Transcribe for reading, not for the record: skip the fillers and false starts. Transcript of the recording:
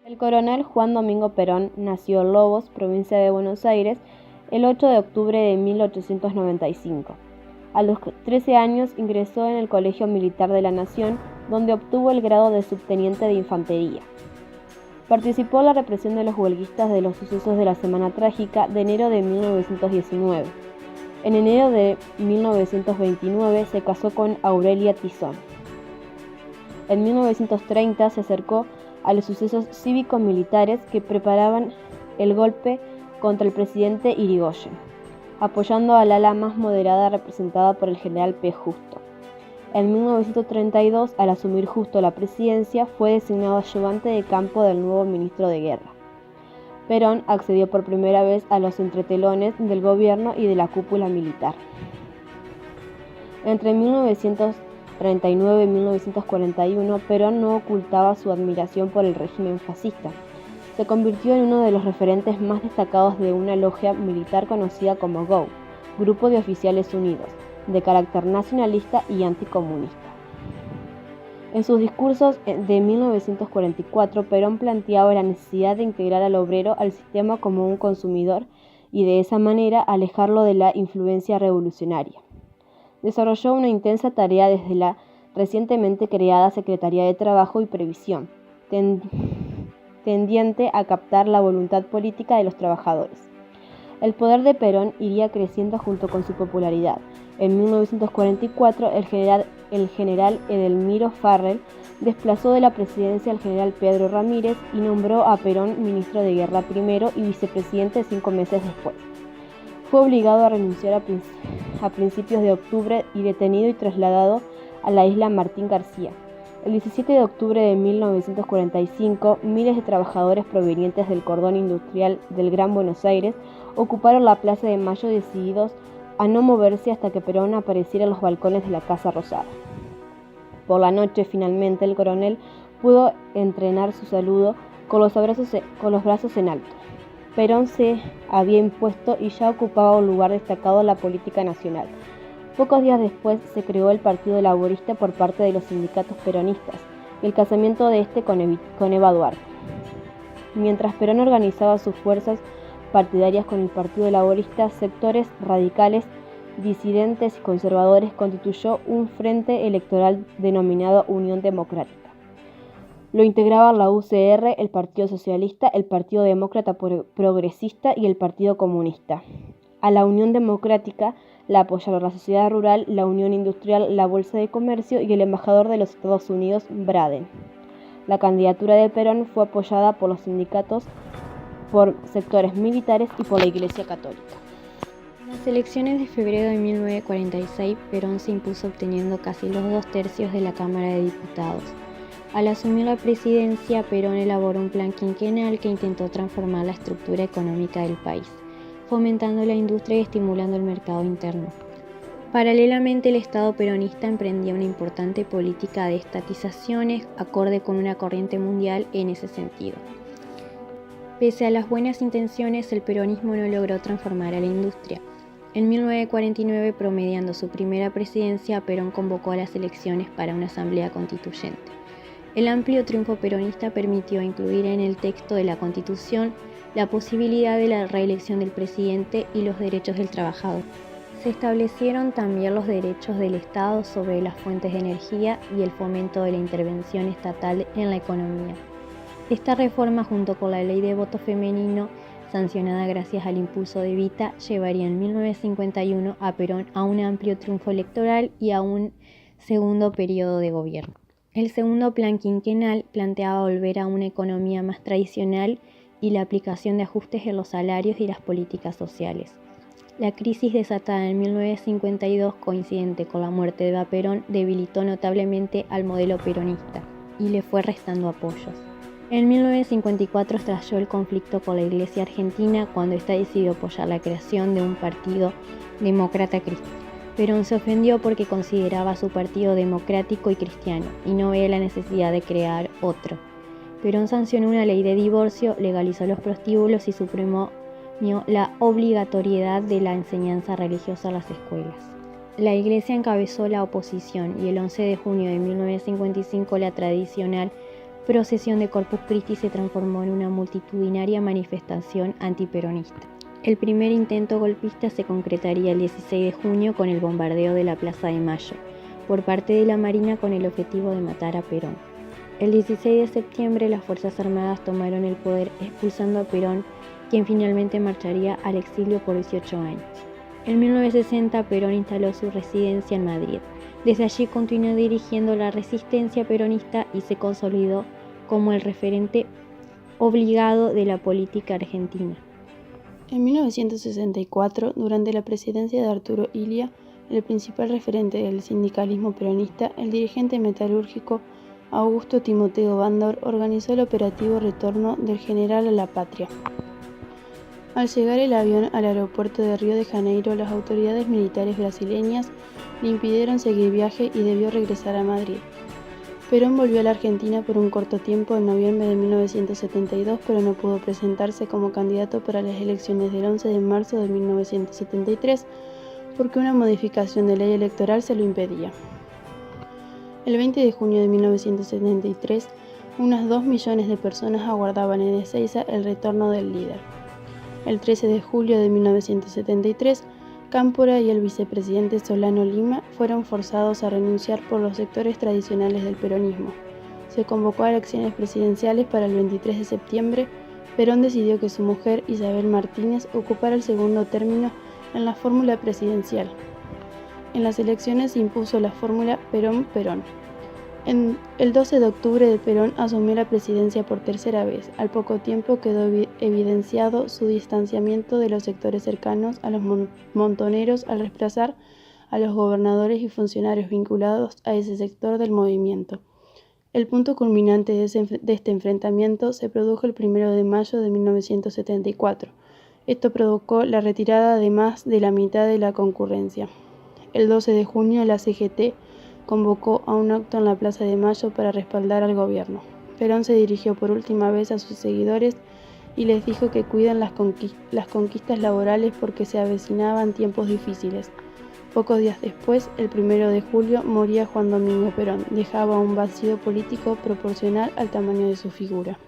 El coronel Juan Domingo Perón nació en Lobos, provincia de Buenos Aires, el 8 de octubre de 1895. A los 13 años ingresó en el Colegio Militar de la Nación, donde obtuvo el grado de subteniente de infantería. Participó en la represión de los huelguistas de los sucesos de la Semana Trágica de enero de 1919. En enero de 1929 se casó con Aurelia Tizón. En 1930 se acercó a los sucesos cívico-militares que preparaban el golpe contra el presidente Irigoyen, apoyando al ala más moderada representada por el general P. Justo. En 1932, al asumir Justo la presidencia, fue designado ayudante de campo del nuevo ministro de Guerra. Perón accedió por primera vez a los entretelones del gobierno y de la cúpula militar. Entre 1939 y 1941, Perón no ocultaba su admiración por el régimen fascista. Se convirtió en uno de los referentes más destacados de una logia militar conocida como GO, Grupo de Oficiales Unidos, de carácter nacionalista y anticomunista. En sus discursos de 1944, Perón planteaba la necesidad de integrar al obrero al sistema como un consumidor y de esa manera alejarlo de la influencia revolucionaria. Desarrolló una intensa tarea desde la recientemente creada Secretaría de Trabajo y Previsión, tendiente a captar la voluntad política de los trabajadores. El poder de Perón iría creciendo junto con su popularidad. En 1944, el general Edelmiro Farrell desplazó de la presidencia al general Pedro Ramírez y nombró a Perón ministro de Guerra primero y vicepresidente 5 meses después. Fue obligado a renunciar a principios de octubre y detenido y trasladado a la isla Martín García. El 17 de octubre de 1945, miles de trabajadores provenientes del cordón industrial del Gran Buenos Aires ocuparon la Plaza de Mayo decididos a no moverse hasta que Perón apareciera en los balcones de la Casa Rosada. Por la noche, finalmente, el coronel pudo entrenar su saludo con los brazos en alto. Perón se había impuesto y ya ocupaba un lugar destacado en la política nacional. Pocos días después se creó el Partido Laborista por parte de los sindicatos peronistas y el casamiento de este con Eva Duarte. Mientras Perón organizaba sus fuerzas partidarias con el Partido Laborista, sectores radicales, disidentes y conservadores constituyó un frente electoral denominado Unión Democrática. Lo integraban la UCR, el Partido Socialista, el Partido Demócrata Progresista y el Partido Comunista. A la Unión Democrática la apoyaron la Sociedad Rural, la Unión Industrial, la Bolsa de Comercio y el embajador de los Estados Unidos, Braden. La candidatura de Perón fue apoyada por los sindicatos, por sectores militares y por la Iglesia Católica. En las elecciones de febrero de 1946, Perón se impuso obteniendo casi los 2/3 de la Cámara de Diputados. Al asumir la presidencia, Perón elaboró un plan quinquenal que intentó transformar la estructura económica del país, fomentando la industria y estimulando el mercado interno. Paralelamente, el Estado peronista emprendía una importante política de estatizaciones, acorde con una corriente mundial en ese sentido. Pese a las buenas intenciones, el peronismo no logró transformar a la industria. En 1949, promediando su primera presidencia, Perón convocó a las elecciones para una asamblea constituyente. El amplio triunfo peronista permitió incluir en el texto de la Constitución la posibilidad de la reelección del presidente y los derechos del trabajador. Se establecieron también los derechos del Estado sobre las fuentes de energía y el fomento de la intervención estatal en la economía. Esta reforma, junto con la ley de voto femenino, sancionada gracias al impulso de Evita, llevaría en 1951 a Perón a un amplio triunfo electoral y a un segundo periodo de gobierno. El segundo plan quinquenal planteaba volver a una economía más tradicional y la aplicación de ajustes en los salarios y las políticas sociales. La crisis desatada en 1952, coincidente con la muerte de Eva Perón, debilitó notablemente al modelo peronista y le fue restando apoyos. En 1954 estalló el conflicto con la Iglesia argentina cuando ésta decidió apoyar la creación de un partido demócrata cristiano. Perón se ofendió porque consideraba su partido democrático y cristiano y no veía la necesidad de crear otro. Perón sancionó una ley de divorcio, legalizó los prostíbulos y suprimió la obligatoriedad de la enseñanza religiosa en las escuelas. La Iglesia encabezó la oposición y el 11 de junio de 1955 la tradicional procesión de Corpus Christi se transformó en una multitudinaria manifestación antiperonista. El primer intento golpista se concretaría el 16 de junio con el bombardeo de la Plaza de Mayo, por parte de la Marina con el objetivo de matar a Perón. El 16 de septiembre las Fuerzas Armadas tomaron el poder expulsando a Perón, quien finalmente marcharía al exilio por 18 años. En 1960 Perón instaló su residencia en Madrid. Desde allí continuó dirigiendo la resistencia peronista y se consolidó como el referente obligado de la política argentina. En 1964, durante la presidencia de Arturo Illia, el principal referente del sindicalismo peronista, el dirigente metalúrgico Augusto Timoteo Bandor, organizó el operativo Retorno del General a la Patria. Al llegar el avión al aeropuerto de Río de Janeiro, las autoridades militares brasileñas le impidieron seguir viaje y debió regresar a Madrid. Perón volvió a la Argentina por un corto tiempo en noviembre de 1972, pero no pudo presentarse como candidato para las elecciones del 11 de marzo de 1973 porque una modificación de ley electoral se lo impedía. El 20 de junio de 1973, unas 2 millones de personas aguardaban en Ezeiza el retorno del líder. El 13 de julio de 1973, Cámpora y el vicepresidente Solano Lima fueron forzados a renunciar por los sectores tradicionales del peronismo. Se convocó a elecciones presidenciales para el 23 de septiembre. Perón decidió que su mujer, Isabel Martínez, ocupara el segundo término en la fórmula presidencial. En las elecciones se impuso la fórmula Perón-Perón. El 12 de octubre Perón asumió la presidencia por tercera vez. Al poco tiempo quedó evidenciado su distanciamiento de los sectores cercanos a los montoneros al reemplazar a los gobernadores y funcionarios vinculados a ese sector del movimiento. El punto culminante de este enfrentamiento se produjo el 1 de mayo de 1974. Esto provocó la retirada de más de la mitad de la concurrencia. El 12 de junio la CGT convocó a un acto en la Plaza de Mayo para respaldar al gobierno. Perón se dirigió por última vez a sus seguidores y les dijo que cuiden las conquistas laborales porque se avecinaban tiempos difíciles. Pocos días después, el 1 de julio, moría Juan Domingo Perón. Dejaba un vacío político proporcional al tamaño de su figura.